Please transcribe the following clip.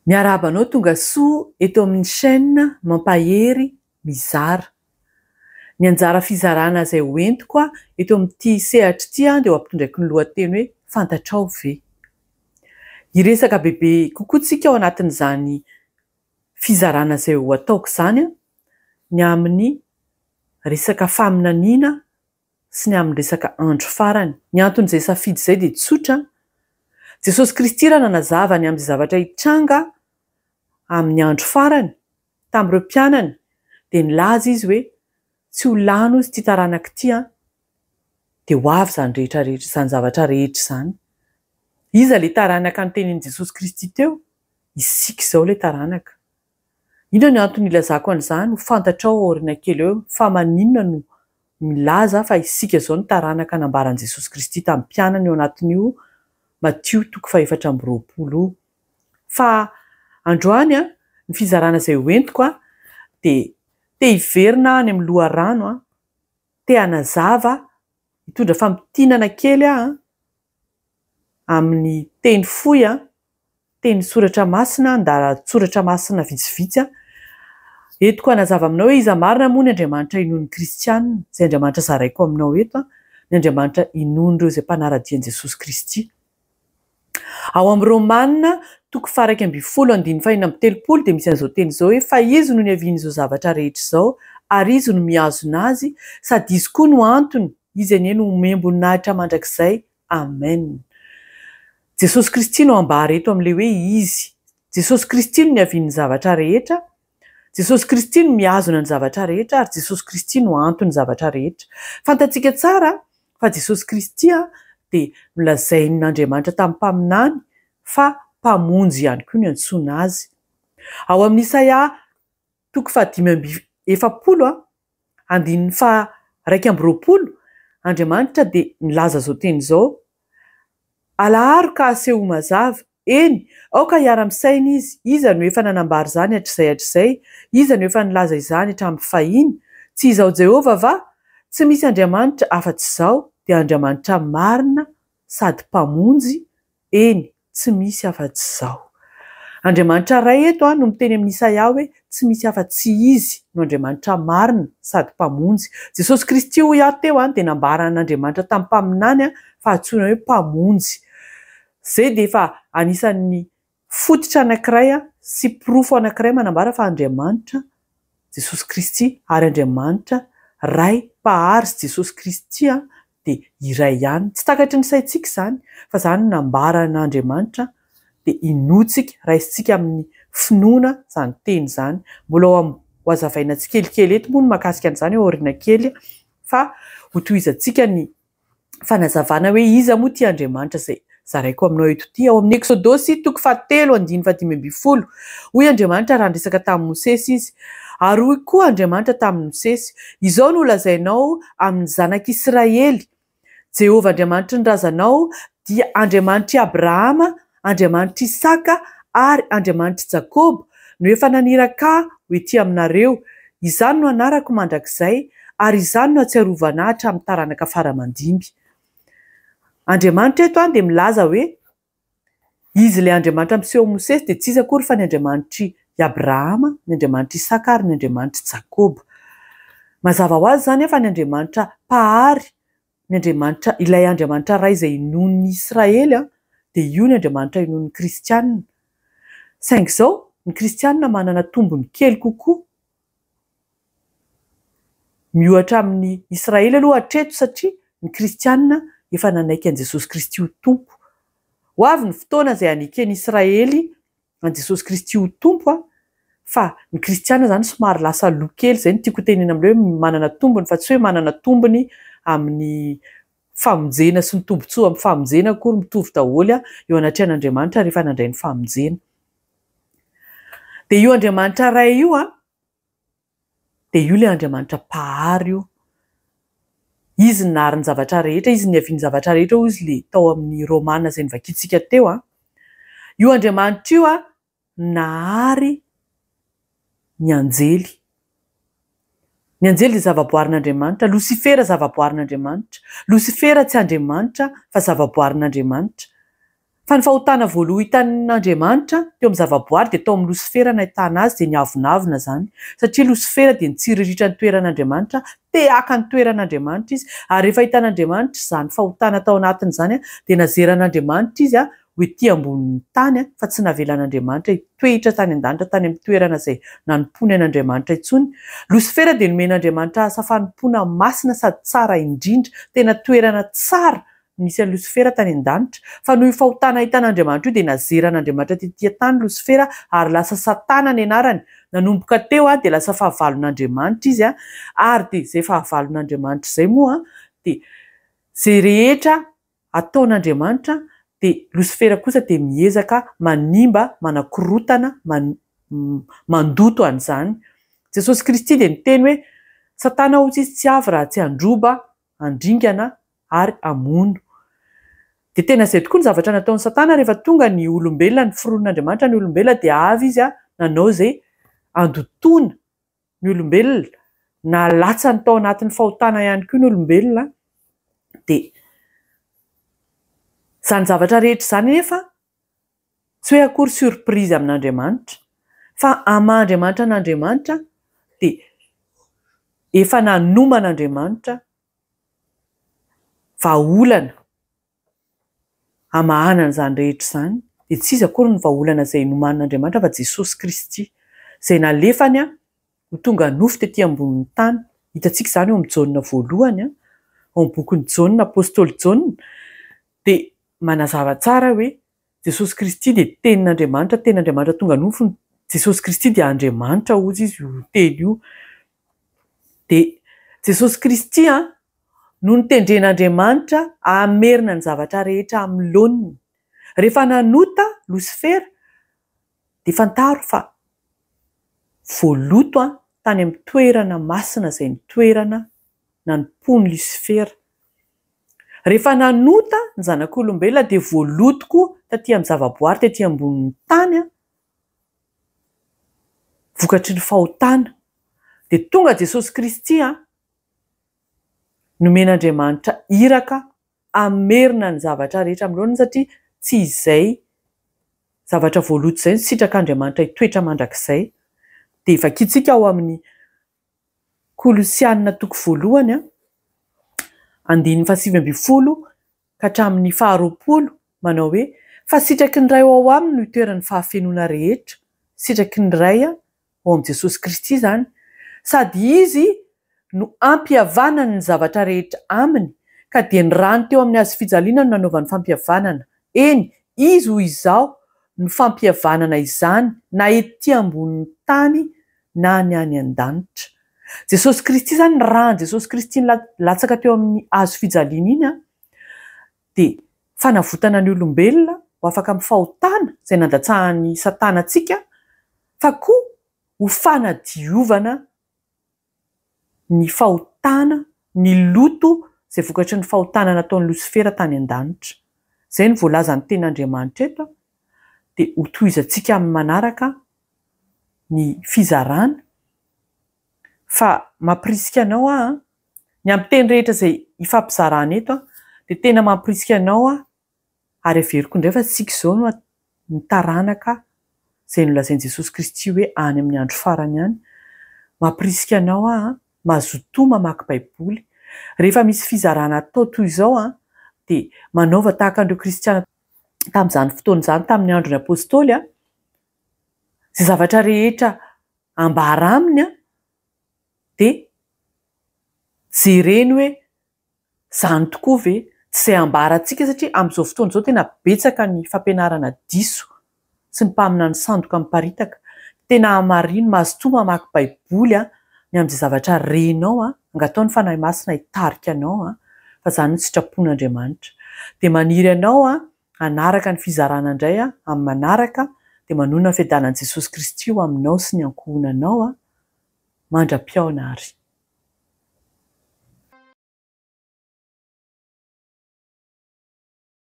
Miarabanao tonga soa eto amin'ny chaîne mampahery mizara. Ny anjara fizarana izay hoentiko eto amin'ity sehatra ity dia ho ampitondraiky ny lohateny hoe fantatrao ve. Hiresaka bebe kokoa tsika ao anatin'izany fizarana izay ho ataoko izany ny amin'ny resaka faminaniana sy ny amin'ny resaka andro farany. Ny anton'izay safidy izay dia tsotra. Jesosy Kristy raha nanazava ny amin'ny zavatra hitranga amin'ny andro farany tamin'ireo mpianany dia nilaza izy hoe tsy ho lany izy ity taranaka ity dia ho avy izany rehetra rehetra, izany zavatra rehetra izany. Iza ilay taranaka notenin'i Jesosy Kristy teo? Isika izao ilay taranaka. Inona ny antony ilazako an'izany? Ho fantatrao aoriana kely eo fa maninona no milaza fa isika izao ny taranaka nambaran'i Jesosy Kristy tamin'ny mpianany eo anatin'io Matthieu 4:20. Fa androany ny fizarana izay hoentiko dia te hiverina any amin'ny loharano, te hanazava, hitondra fampitinana kely amin'ny teny fohy, teny soratra masina, andalatsoratra masina vitsivitsy. Entiko hanazava aminao hoe iza marina moa ny Andriamanitra inon'ny Kristianina, izay Andriamanitra zaraiko aminao eto, ny Andriamanitra inon'ireo izay mpanaradian'i Jesosy Kristy. Ao amin'ny Romanina 12:5-telopolo dia misy an'izao teny izao hoe fa izy no niavian'izao zavatra rehetra izao ary izy no miazona azy sady izy koa no antony, izy anie no membonahitra mandrakizay. Amen. Jesosy Kristy no ambara eto amin'ilay hoe izy. Jesosy Kristy no niavian'ny zavatra rehetra. Jesosy Kristy no miazona ny zavatra rehetra ary Jesosy Kristy no antony ny zavatra rehetra. Fantatsika tsara fa Jesosy Kristy dia nolazain'Andriamanitra tamin'ny mpaminany fa mpamonjy ihany koa ny antsoina azy. Ao amin'ny Isaia 5:220, Andriamanitra dia nilaza izao teny izao: alaharo ka aseho mazava, eny aoka hiara-misaina izy, iza no efa nanambara izany hatr'izay, iza no efa nilaza izany hatramin'ny fahiny. Tsy izaho Jehovah va? Tsy misy Andriamanitra afa-tsy izaho, dia Andriamanitra marina sady mpamonjy, eny tsy misy afa-tsy izaho. Andriamanitra ray eto no miteny amin'ny Isaia hoe tsy misy afa-tsy izy no Andriamanitra marina sady mpamonjy. Jesosy Kristy ho iaho teo dia nambaran'Andriamanitra tamin'ny mpaminany fa antsoina hoe mpamonjy. Izay dia efa anisan'ny fototra anankiray sy pirofo anankiray manambara fa Andriamanitra Jesosy Kristy ary Andriamanitra ray mpahary sy Jesosy Kristy dia iray ihany. Tsy takatry ny saintsika izany fa izany nambaran'Andriamanitra dia inotsika, raisitsika amin'ny finoana izany teny izany. Mbola ho hazavaina tsikelikely eto moa no mahakasika an'izany aoriana kely fa ho tohizantsika ny fanazavana hoe iza moa ity Andriamanitra izay zaraiko aminao eto ity. Ao amin'ny Eksodosy 7:15, hoy Andriamanitra raha resaka tamin'i Mosesy izy, ary hoy koa Andriamanitra tamin'i Mosesy: izao no lazainao amin'ny zanak'Israely, Jehovah Andriamanitra ny razanao dia Andriamanitry Abrahama, Andriamanitry Isaka ary Andriamanitry Jakoba no efa naniraka ho ety aminareo. Izany no anarako mandrakizay ary izany no atsiarovana hatramin'ny taranaka faramandimby. Andriamanitra eto dia milaza hoe izy ilay Andriamanitra miseho Mosesy dia tsy iza akory fa ny Andriamanitry Abrahama, ny Andriamanitry Isaka ary ny Andriamanitry Jakoba. Mazava ho azy izany fa ny Andriamanitra mpahary, ny Andriamanitra, ilay Andriamanitra ray izay inon'ny Israely dia io ny Andriamanitra inon'ny Kristianina. Saingy izao ny Kristianina manana tombony kely kokoa miohatra amin'ny Israely aloha hatreto, satria ny Kristianina efa nanaiky an'i Jesosy Kristy ho tompo. Ho avy ny fotoana izay anaiky an'i Israely an'i Jesosy Kristy ho tompo fa ny Kristianina izany somary lasa loha kely, izay no tiako tenena amin'ilay hoe manana tombony fa tsy hoe manana tombony amin'ny famonjena sy ny tombotsoa amin'ny famonjena akory mitovy daholo eo anatrehan'Andriamanitra rehefa nandray ny famonjena. Dia io Andriamanitra ray io dia io ilay Andriamanitra mpahary io. Izy ny nahary ny zavatra rehetra, izy ny niaviany zavatra rehetra, hoy izy ilay tao amin'ny Romanina izay nivakiantsika teo. Io Andriamanitra io nahary ny anjely. Ny anjely dia zavaboarin'Andriamanitra, Lucifera zavaboarin'Andriamanitra. Lucifera tsy Andriamanitra fa zavaboarin'Andriamanitra. Fa ny fahotana voaloha hitan'Andriamanitra teo amin'ny zavaboary dia tao amin'ny Losifera nahitana azy dia niavonavina zany, satria Losifera dia nitsiriritra ny toeran'Andriamanitra, te haka ny toeran'Andriamanitra izy, ary rehefa hitan'Andriamanitra izany fahotana tao anatin'izany dia nazeran'Andriamanitra izy hoe ety ambonin'ny tany fa tsy navelan'Andriamanitra hitoetra tany an-danitra tany amin'ny toerana izay nanompoany an'Andriamanitra intsony. Losifera dia nomen'Andriamanitra asa fanompoana masina sady tsara indrindra, tena toerana tsara nisy an'i Losifera tany an-danitra, fa noho fahotana hitan'Andriamanitra io dia nazeran'Andriamanitra tetỳ tany Losifera ary lasa Satana ny anarany. Nanomboka teo dia lasa fahavalon'Andriamanitra izy ary dia izay fahavalon'Andriamanitra izay moa dia izay rehetra ataon'Andriamanitra dia Losifera kosa dia miezaka manimba, manakorotana, mandoto an'izany. Jesosy Kristy dia niteny hoe Satana hozy izy tsy avy raha tsy handroba, handringana ary hamono. Dia tena izay tokoa ny zavatra nataon'ny Satana rehefa tonga ny olombelona, ny firon'Andriamanitra ny olombelona dia avy izy nanao izay andotoana ny olombelona, na latsany tao anatin'ny fahotana ihany koa ny olombelona. Dia izany zavatra rehetra izany nefa tsy hoe akory surprise amin'Andriamanitra, fa ama-Andriamanitra n'Andriamanitra dia efa nanoman'Andriamanitra vahaolana hamahana an'izany rehetra izany, dia tsy izy akory ny vahaolana izay noman'Andriamanitra fa Jesosy Kristy izay nalefany ho tonga nofo tetỳ ambonin'ny tany. Hitantsika izany eo amin'ny Jaona voalohany, ao amin'ny bokin'ny Jaona, apôstôly Jaona, dia manazava tsara hoe Jesosy Kristy dia tenin'Andriamanitra, tenin'Andriamanitra tonga nofo. Jesosy Kristy dia Andriamanitra hozy izy io teny io. Dia Jesosy Kristy no nitendren'Andriamanitra hamerina ny zavatra rehetra amin'ny laoniny. Rehefa nanota Losifera dia fantaro fa voaloto tany amin'ny toerana masina izay nitoerana nanompoany Losifera. Rehefa nanota ny zanak'olombelona dia voaloto koa tatỳ amin'ny zavaboary, tetỳ ambonin'ny tany, vokatry ny fahotana. Dia tonga Jesosy Kristy nomen'Andriamanitra iraka hamerina ny zavatra rehetra amin'ny laoniny, satria tsy izay zavatra voaloto izay ny sitrak'Andriamanitra hitoetra mandrakizay. Dia vakitsika ao amin'ny Kolosianina toko voalohany 9:20 ka hatramin'ny 20 manao hoe fa sitraky ny ray ao aminy no itoeran'ny fahafenoana rehetra, sitraky ny ray ao amin'ny Jesosy Kristy izany, sady izy no ampihavanany ny zavatra rehetra aminy, ka dia ny rano teo amin'ny hazo fijaliana no nanaovany fampihavanana. Eny, izy ho izao no fampihavanana izany na etỳ ambonin'ny tany na ny any an-danitra. Jesosy Kristy izany ny rano Jesosy Kristy latsaka teo amin'ny hazo fijaliana iny dia fanavotana ny olombelona ho afaka amin'ny fahotana izay nandatsahan'ny Satana antsika, fa koa ho fanadiovana ny fahotana, ny loto izay vokatry ny fahotana nataon'ny Losifera tany an-danitra. Izay ny voalazan'ny tenin'Andriamanitra eto, dia ho tohizantsika amin'ny manaraka ny fizarana. Fa mampirisika anao ny amin'ny teny rehetra izay hifampizarana eto dia tena mampirisika anao ary averiko indray fa tsika izao no ny taranaka izay nolazain'i Jesosy Kristy hoe any amin'ny andro farany any. Mampirisika anao mazotoa mamaky baiboly. Rehefa misy fizarana atao toy izao dia manaova tahaka an'ireo kristiana tamin'izany fotoana izany, tamin'ny andron'ny apôstôly, izay zavatra rehetra ambara aminy dia jereny hoe izany tokoa ve, tsy izay ambarantsika, satria amin'izao fotoana izao tena betsaka ny fampianarana diso sy ny mpamina ny sandoka miparitaka. Tena hamariny mazotoa mamaky baiboly ny amin'izay zavatra renao, angatao ny fanahy masina hitarika anao fa izany ny sitrapon'Andriamanitra. Dia maniry anao hanaraka ny fizarana indray amin'ny manaraka, dia manona ny fiadanan'i Jesosy Kristy ho aminao sy ny ankohonanao mandra-piaona ary.